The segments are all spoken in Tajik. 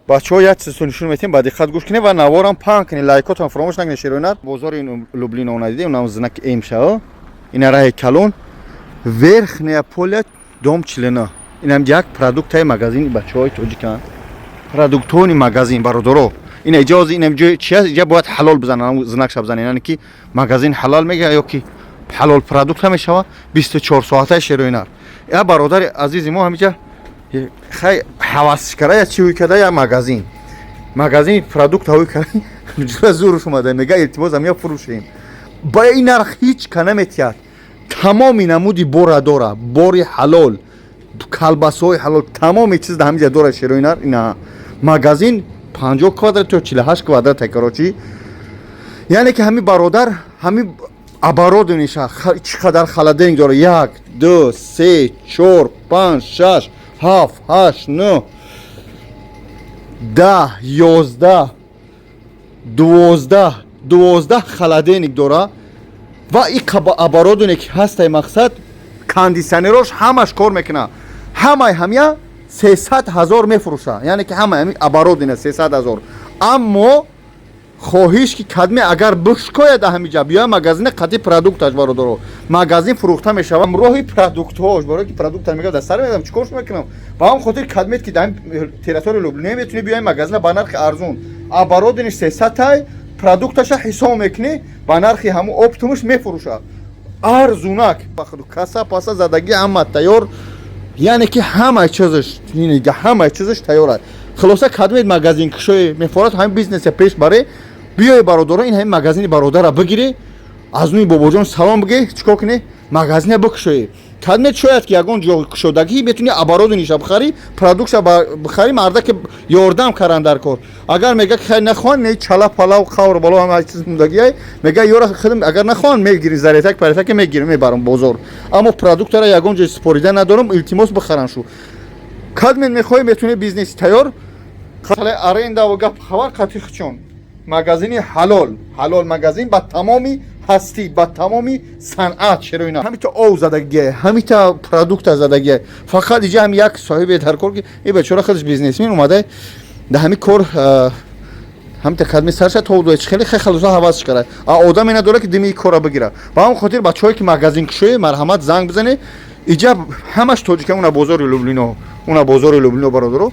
бачаҳо як чизро нишон метем ба диққат гӯш кинед ва наворам паҳн кинед, лайкотам фаромӯш накунед. Широинар бозори Люблино надидед, унам знак эмша ина раҳи калон верхняя поле дом члена. Инам як продуктаи магазини бачаҳои тоҷиканд. Продуктони магазин бародаро. Ина иҷози инам ҷои чи аст? Иҷа бояд ҳалол бизананд, знакша бизанед, яъне ки магазин ҳалол мегӯяд ё ки ҳалол продукта мешавад 24 соатаи Широинар. Я бародари азизи мо ҳамиҷа хай ҳаваскара я чӣ када я магазин. Магазини продуктаҳои каи ҷура зӯруш омада мега илтимос ҳамия фурӯшем. Ба ин нарх ҳеҷ кана метиҳад. Тамоми намуди бора дора, бори ҳалол, калбасаҳои ҳалол, тамоми чиз дар ҳамиҷа дора Широинар. Ина магазин 50 квадрат ё 48 квадрат Карочи. Яъне ки ҳами бародар ҳами оборудованиеша чӣ қадар холодильник дора 1 2 3 4 5 6 7 8 9 10 11 12 холодильник дора ва ин оборудование ки ҳастаи мақсад кондитсионерош ҳамаш кор мекунад. ҳамаи ҳамия 300 000 мефурӯша. Яъне ки ҳамаи ҳами оборудование 300 000. Аммо хоҳиш ки кадме агар бишкояд ҳамиҷа биёя магазини қати продукташ бародаро. Магазин фурӯхта мешавад. Роҳи продуктҳош барои ки продукта мегӯяд дар сар медам чӣ кор мекунам? Ба ҳам хотир кадмет ки дар территорияи Люблино метуни биёи магазина ба нархи арзун. Оборудованиеш 300 тай, продукташа ҳисоб мекунӣ ба нархи ҳамун оптимуш мефурӯшад. Арзунак. Каса паса задаги ҳама тайёр. Яъне ки ҳамаи чизаш тайёр аст. Хулоса кадмет магазин кушои мефорад ҳамин бизнесе пеш баре. Биёи бародаро ин ҳамин магазини бародара бигири. Аз нуи бобоҷон салом бигӣ, чикор кунӣ? Магазине бикушоӣ. Кадмет шояд ки ягон ҷо кушодагӣ метуни оборудованиеша бихарӣ, продуктша бихарӣ, мардаке ёрдам кардан дар кор. Агар мега ки хай нахоҳанд не чала палав хавр бало ҳама чиз мундагиай, мега ёра хидм агар нахоҳанд мегирӣ заретак паретак мегирӣ мебарам бозор. Аммо продуктара ягон ҷои супорида надорам, илтимос бихаран шу. Кадмет мехоҳӣ метуни бизнеси тайёр. Қатъи аренда ва гап хабар қати хичон. Магазини ҳалол магазин ба тамоми ҳастӣ, ба тамоми санъат Широинар. Ҳамита ов задагие, ҳамита продукта задагие. Фақат иҷа ҳам як соҳиби дар кор ки ин бечора худаш бизнесмен омада дар ҳамин кор ҳамита кадми сарша то хеле халуса ҳавасш карда. Одаме надора ки дими кора бигира. Ба ҳам хотир бачаҳое ки магазин кушои марҳамат занг бизане. Иҷа ҳамаш тоҷика уна бозори Люблино бародаро.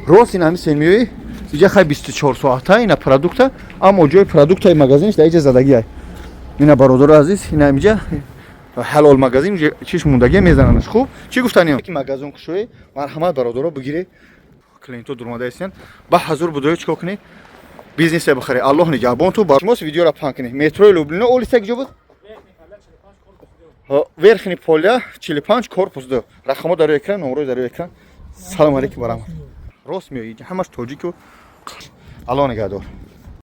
Рост ин ҳами сенмиёи иҷа хай 24 соата ина продукта, аммо ҷои продуктаи магазиниш дар иҷа задагиай. Ина бародаро азиз, ина ҳамиҷа ҳалол магазин чиш мундагия мезананаш. Хуб, чӣ гуфтаниё? Ки магазин кушои марҳамат бародаро бигире. Клиентҳо дурмада ҳастанд. Ба ҳазур будоё чикор кунӣ? Бизнесе бихаре. Аллоҳ нигаҳбон ту. Шумо видеоро паҳн кунед. Метрои Люблино улица киҷо буд? Верхний поле 45 корпус 2. Рақамо дар экран, номеро дар экран. Салом алейкум ва раҳмат. Рост меои, ҳамаш тоҷику. Аллоҳ нигаҳдор.